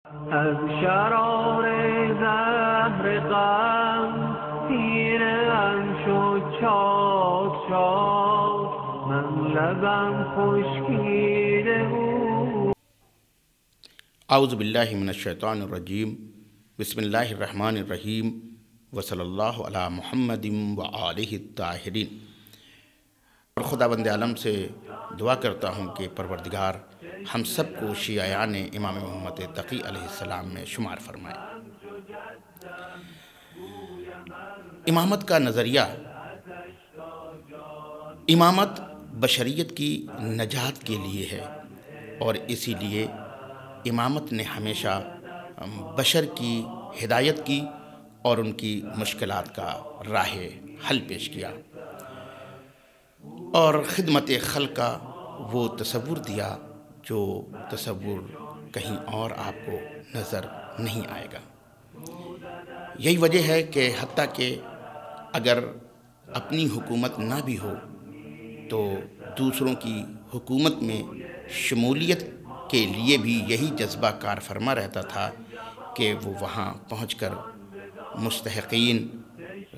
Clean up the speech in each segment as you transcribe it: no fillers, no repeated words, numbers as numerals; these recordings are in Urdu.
شرار زهر غم تیره ام شد چاک چاک من لبم خشکیده بود. اعوذ باللہ من الشیطان الرجیم. بسم اللہ الرحمن الرحیم. وصلی اللہ علی محمد وآلہ الطاہرین. اور خداوند عالم سے دعا کرتا ہوں کہ پروردگار ہم سب کو شیعیان امام محمد تقی علیہ السلام میں شمار فرمائے. امامت کا نظریہ. امامت بشریت کی نجات کے لیے ہے اور اسی لیے امامت نے ہمیشہ بشر کی ہدایت کی اور ان کی مشکلات کا راہ حل پیش کیا اور خدمت خلق کا وہ تصور دیا جو تصور کہیں اور آپ کو نظر نہیں آئے گا. یہی وجہ ہے کہ حتیٰ کہ اگر اپنی حکومت نہ بھی ہو تو دوسروں کی حکومت میں شمولیت کے لیے بھی یہی جذبہ کار فرما رہتا تھا کہ وہ وہاں پہنچ کر مستحقین،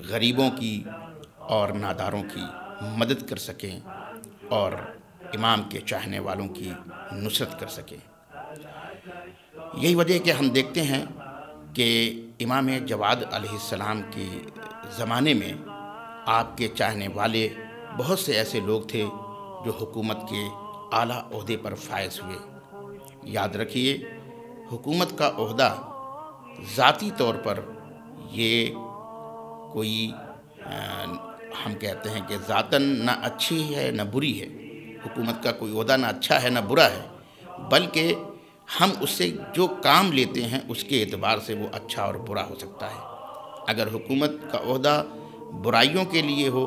غریبوں کی اور ناداروں کی مدد کر سکیں اور امام کے چاہنے والوں کی نصرت کر سکیں. یہی وجہ ہے کہ ہم دیکھتے ہیں کہ امام جواد علیہ السلام کے زمانے میں آپ کے چاہنے والے بہت سے ایسے لوگ تھے جو حکومت کے اعلیٰ عہدے پر فائز ہوئے. یاد رکھیے، حکومت کا عہدہ ذاتی طور پر یہ کوئی ہم کہتے ہیں کہ ذاتاً نہ اچھی ہے نہ بری ہے. حکومت کا کوئی عہدہ نہ اچھا ہے نہ برا ہے، بلکہ ہم اس سے جو کام لیتے ہیں اس کے اعتبار سے وہ اچھا اور برا ہو سکتا ہے. اگر حکومت کا عہدہ برائیوں کے لیے ہو،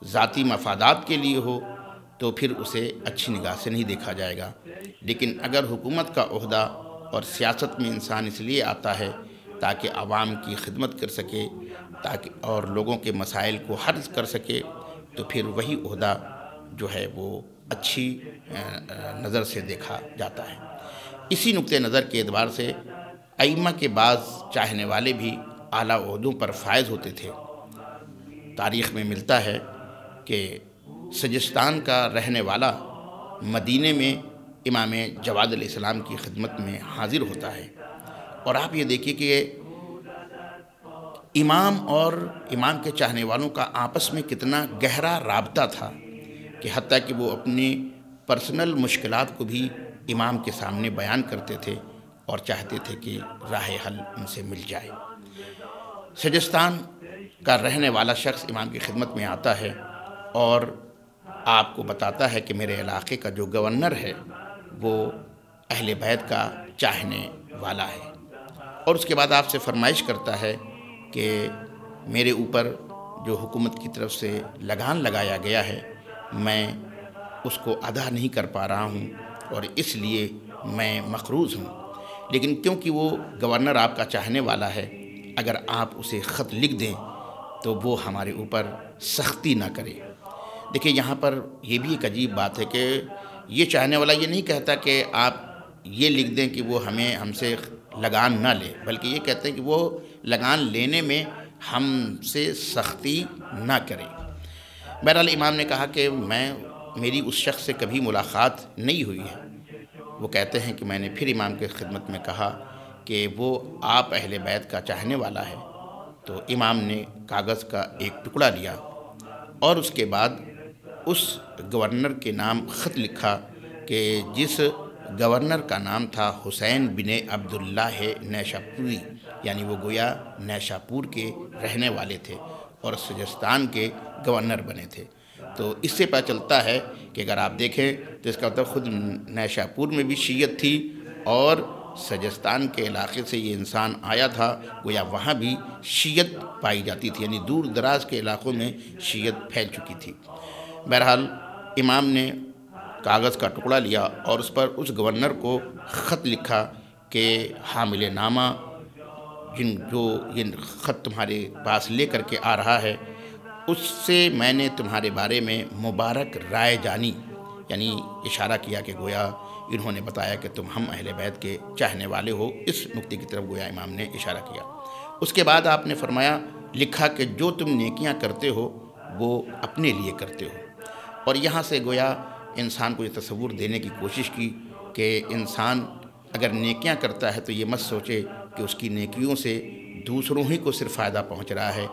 ذاتی مفادات کے لیے ہو تو پھر اسے اچھی نگاہ سے نہیں دیکھا جائے گا. لیکن اگر حکومت کا عہدہ اور سیاست میں انسان اس لیے آتا ہے تاکہ عوام کی خدمت کر سکے، تاکہ اور لوگوں کے مسائل کو حل کر سکے، تو پھر وہی عہدہ جو ہے وہ اچھی نظر سے دیکھا جاتا ہے. اسی نقطۂ نظر کے اعتبار سے ائمہ کے بعض چاہنے والے بھی اعلیٰ عہدوں پر فائز ہوتے تھے. تاریخ میں ملتا ہے کہ سجستان کا رہنے والا مدینے میں امام جواد علیہ السلام کی خدمت میں حاضر ہوتا ہے، اور آپ یہ دیکھیے کہ امام اور امام کے چاہنے والوں کا آپس میں کتنا گہرا رابطہ تھا کہ حتیٰ کہ وہ اپنی پرسنل مشکلات کو بھی امام کے سامنے بیان کرتے تھے اور چاہتے تھے کہ راہ حل ان سے مل جائے. سجستان کا رہنے والا شخص امام کی خدمت میں آتا ہے اور آپ کو بتاتا ہے کہ میرے علاقے کا جو گورنر ہے وہ اہل بیت کا چاہنے والا ہے، اور اس کے بعد آپ سے فرمائش کرتا ہے کہ میرے اوپر جو حکومت کی طرف سے لگان لگایا گیا ہے میں اس کو ادا نہیں کر پا رہا ہوں اور اس لیے میں مقروض ہوں. لیکن کیونکہ وہ گورنر آپ کا چاہنے والا ہے، اگر آپ اسے خط لکھ دیں تو وہ ہمارے اوپر سختی نہ کرے. دیکھیں، یہاں پر یہ بھی ایک عجیب بات ہے کہ یہ چاہنے والا یہ نہیں کہتا کہ آپ یہ لکھ دیں کہ وہ ہم سے لگان نہ لے، بلکہ یہ کہتے ہیں کہ وہ لگان لینے میں ہم سے سختی نہ کرے. بہرحال امام نے کہا کہ میری اس شخص سے کبھی ملاقات نہیں ہوئی ہے. وہ کہتے ہیں کہ میں نے پھر امام کے خدمت میں کہا کہ وہ آپ اہل بیت کا چاہنے والا ہے. تو امام نے کاغذ کا ایک ٹکڑا لیا اور اس کے بعد اس گورنر کے نام خط لکھا کہ جس گورنر کا نام تھا حسین بن عبداللہ نیشاپوری، یعنی وہ گویا نیشاپور کے رہنے والے تھے اور سجستان کے گورنر بنے تھے. تو اس سے پتہ چلتا ہے کہ اگر آپ دیکھیں تو اس کا مطلب خود نیشاپور میں بھی شیعت تھی اور سجستان کے علاقے سے یہ انسان آیا تھا، گویا وہاں بھی شیعت پائی جاتی تھی، یعنی دور دراز کے علاقوں میں شیعت پھیل چکی تھی. بہرحال امام نے کاغذ کا ٹکڑا لیا اور اس پر اس گورنر کو خط لکھا کہ حامل نامہ جو یہ خط تمہارے پاس لے کر کے آ رہا ہے اس سے میں نے تمہارے بارے میں مبارک رائے جانی، یعنی اشارہ کیا کہ گویا انہوں نے بتایا کہ تم ہم اہل بیت کے چاہنے والے ہو۔ اس نقطے کی طرف گویا امام نے اشارہ کیا۔ اس کے بعد آپ نے فرمایا، لکھا کہ جو تم نیکیاں کرتے ہو وہ اپنے لیے کرتے ہو۔ اور یہاں سے گویا انسان کو یہ تصور دینے کی کوشش کی کہ انسان اگر نیکیاں کرتا ہے تو یہ مت سوچے کہ اس کی نیکیوں سے دوسروں ہی کو صرف فائدہ پہنچ رہا ہے،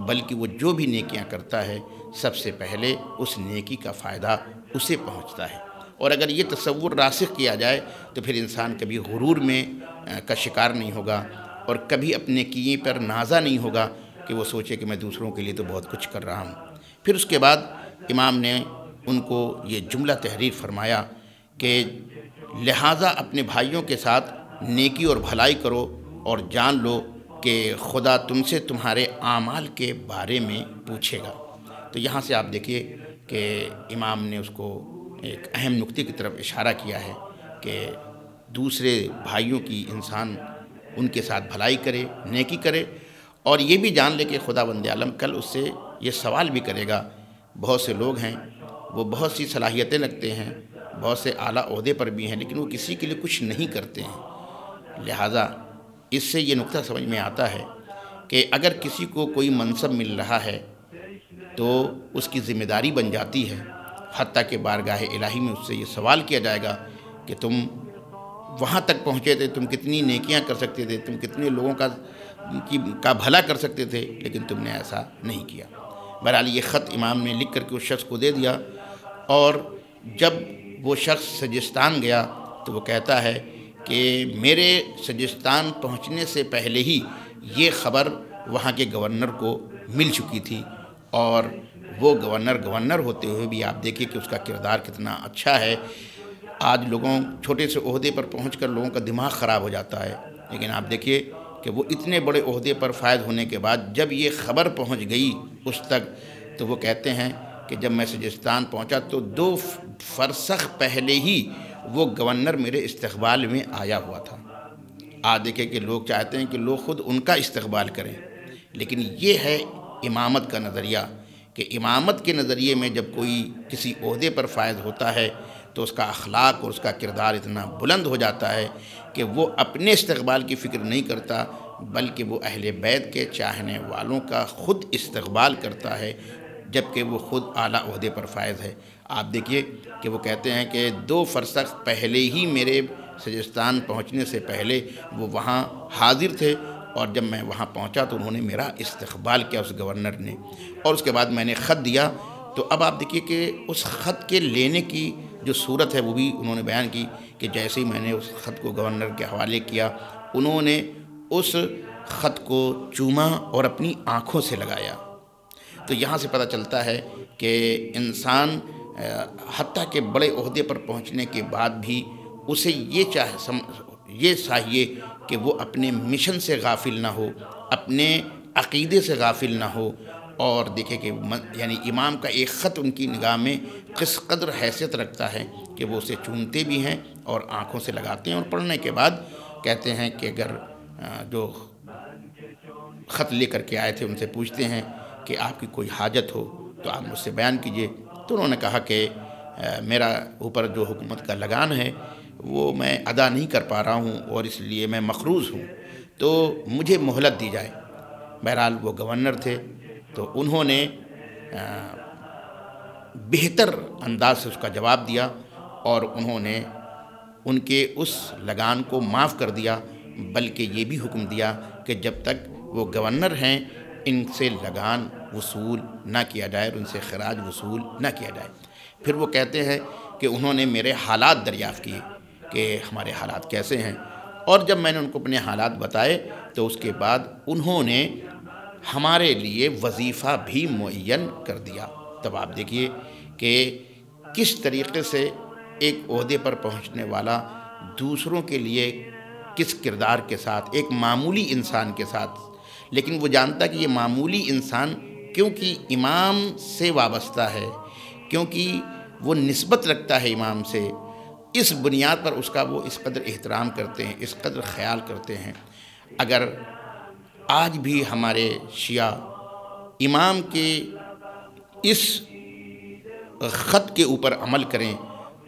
بلکہ وہ جو بھی نیکیاں کرتا ہے سب سے پہلے اس نیکی کا فائدہ اسے پہنچتا ہے۔ اور اگر یہ تصور راسخ کیا جائے تو پھر انسان کبھی غرور میں کا شکار نہیں ہوگا اور کبھی اپنے کیے پر نازا نہیں ہوگا کہ وہ سوچے کہ میں دوسروں کے لیے تو بہت کچھ کر رہا ہوں۔ پھر اس کے بعد امام نے ان کو یہ جملہ تحریر فرمایا کہ لہٰذا اپنے بھائیوں کے ساتھ نیکی اور بھلائی کرو اور جان لو کہ خدا تم سے تمہارے اعمال کے بارے میں پوچھے گا۔ تو یہاں سے آپ دیکھیے کہ امام نے اس کو ایک اہم نقطے کی طرف اشارہ کیا ہے کہ دوسرے بھائیوں کی انسان ان کے ساتھ بھلائی کرے، نیکی کرے، اور یہ بھی جان لے کہ خداوند عالم کل اس سے یہ سوال بھی کرے گا۔ بہت سے لوگ ہیں وہ بہت سی صلاحیتیں رکھتے ہیں، بہت سے اعلیٰ عہدے پر بھی ہیں، لیکن وہ کسی کے لیے کچھ نہیں کرتے ہیں۔ لہٰذا اس سے یہ نقطہ سمجھ میں آتا ہے کہ اگر کسی کو کوئی منصب مل رہا ہے تو اس کی ذمہ داری بن جاتی ہے، حتیٰ کہ بارگاہ الہی میں اس سے یہ سوال کیا جائے گا کہ تم وہاں تک پہنچے تھے، تم کتنی نیکیاں کر سکتے تھے، تم کتنے لوگوں کا بھلا کر سکتے تھے، لیکن تم نے ایسا نہیں کیا۔ بہرحال یہ خط امام نے لکھ کر کے اس شخص کو دے دیا، اور جب وہ شخص سجستان گیا تو وہ کہتا ہے کہ میرے سجستان پہنچنے سے پہلے ہی یہ خبر وہاں کے گورنر کو مل چکی تھی، اور وہ گورنر ہوتے ہوئے بھی آپ دیکھیے کہ اس کا کردار کتنا اچھا ہے۔ آج لوگوں چھوٹے سے عہدے پر پہنچ کر لوگوں کا دماغ خراب ہو جاتا ہے، لیکن آپ دیکھیے کہ وہ اتنے بڑے عہدے پر فائز ہونے کے بعد جب یہ خبر پہنچ گئی اس تک، تو وہ کہتے ہیں کہ جب میں سجستان پہنچا تو 2 فرسخ پہلے ہی وہ گورنر میرے استقبال میں آیا ہوا تھا۔ آج دیکھیں کہ لوگ چاہتے ہیں کہ لوگ خود ان کا استقبال کریں، لیکن یہ ہے امامت کا نظریہ کہ امامت کے نظریے میں جب کوئی کسی عہدے پر فائز ہوتا ہے تو اس کا اخلاق اور اس کا کردار اتنا بلند ہو جاتا ہے کہ وہ اپنے استقبال کی فکر نہیں کرتا، بلکہ وہ اہل بیت کے چاہنے والوں کا خود استقبال کرتا ہے، جبکہ وہ خود اعلیٰ عہدے پر فائز ہے۔ آپ دیکھیے کہ وہ کہتے ہیں کہ 2 فرسخ پہلے ہی میرے سجستان پہنچنے سے پہلے وہ وہاں حاضر تھے، اور جب میں وہاں پہنچا تو انہوں نے میرا استقبال کیا، اس گورنر نے، اور اس کے بعد میں نے خط دیا۔ تو اب آپ دیکھیے کہ اس خط کے لینے کی جو صورت ہے وہ بھی انہوں نے بیان کی کہ جیسے ہی میں نے اس خط کو گورنر کے حوالے کیا، انہوں نے اس خط کو چوما اور اپنی آنکھوں سے لگایا۔ تو یہاں سے پتہ چلتا ہے کہ انسان حتیٰ کہ بڑے عہدے پر پہنچنے کے بعد بھی اسے یہ چاہیے کہ وہ اپنے مشن سے غافل نہ ہو، اپنے عقیدے سے غافل نہ ہو، اور دیکھیں کہ یعنی امام کا ایک خط ان کی نگاہ میں کس قدر حیثیت رکھتا ہے کہ وہ اسے چومتے بھی ہیں اور آنکھوں سے لگاتے ہیں، اور پڑھنے کے بعد کہتے ہیں کہ اگر جو خط لے کر کے آئے تھے ان سے پوچھتے ہیں کہ آپ کی کوئی حاجت ہو تو آپ مجھ سے بیان کیجئے۔ تو انہوں نے کہا کہ میرا اوپر جو حکومت کا لگان ہے وہ میں ادا نہیں کر پا رہا ہوں اور اس لیے میں مقروض ہوں، تو مجھے مہلت دی جائے۔ بہرحال وہ گورنر تھے تو انہوں نے بہتر انداز سے اس کا جواب دیا، اور انہوں نے ان کے اس لگان کو معاف کر دیا، بلکہ یہ بھی حکم دیا کہ جب تک وہ گورنر ہیں ان سے لگان وصول نہ کیا جائے اور ان سے خراج وصول نہ کیا جائے۔ پھر وہ کہتے ہیں کہ انہوں نے میرے حالات دریافت کیے کہ ہمارے حالات کیسے ہیں، اور جب میں نے ان کو اپنے حالات بتائے تو اس کے بعد انہوں نے ہمارے لیے وظیفہ بھی معین کر دیا۔ تب آپ دیکھیے کہ کس طریقے سے ایک عہدے پر پہنچنے والا دوسروں کے لیے کس کردار کے ساتھ، ایک معمولی انسان کے ساتھ، لیکن وہ جانتا کہ یہ معمولی انسان کیونکہ امام سے وابستہ ہے، کیونکہ وہ نسبت رکھتا ہے امام سے، اس بنیاد پر اس کا وہ اس قدر احترام کرتے ہیں، اس قدر خیال کرتے ہیں۔ اگر آج بھی ہمارے شیعہ امام کے اس خط کے اوپر عمل کریں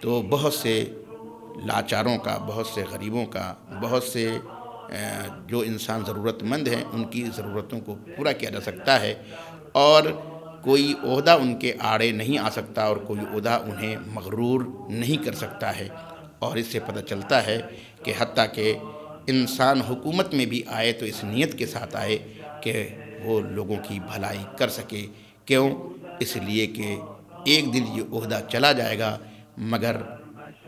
تو بہت سے لاچاروں کا، بہت سے غریبوں کا، بہت سے جو انسان ضرورت مند ہیں ان کی ضرورتوں کو پورا کیا جا سکتا ہے، اور کوئی عہدہ ان کے آڑے نہیں آ سکتا اور کوئی عہدہ انہیں مغرور نہیں کر سکتا ہے۔ اور اس سے پتہ چلتا ہے کہ حتیٰ کہ انسان حکومت میں بھی آئے تو اس نیت کے ساتھ آئے کہ وہ لوگوں کی بھلائی کر سکے۔ کیوں؟ اس لیے کہ ایک دن یہ عہدہ چلا جائے گا، مگر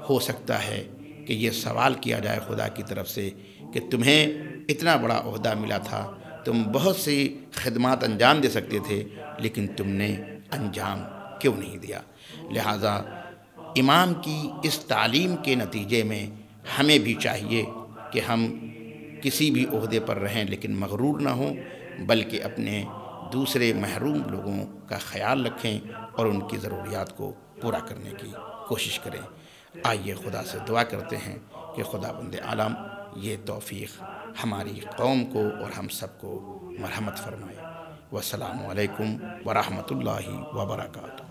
ہو سکتا ہے کہ یہ سوال کیا جائے خدا کی طرف سے کہ تمہیں اتنا بڑا عہدہ ملا تھا، تم بہت سی خدمات انجام دے سکتے تھے، لیکن تم نے انجام کیوں نہیں دیا؟ لہٰذا امام کی اس تعلیم کے نتیجے میں ہمیں بھی چاہیے کہ ہم کسی بھی عہدے پر رہیں لیکن مغرور نہ ہوں، بلکہ اپنے دوسرے محروم لوگوں کا خیال رکھیں اور ان کی ضروریات کو پورا کرنے کی کوشش کریں۔ آئیے خدا سے دعا کرتے ہیں کہ خدا بند عالم یہ توفیق ہماری قوم کو اور ہم سب کو مرحمت فرمائے۔ والسلام علیکم ورحمۃ اللہ وبرکاتہ۔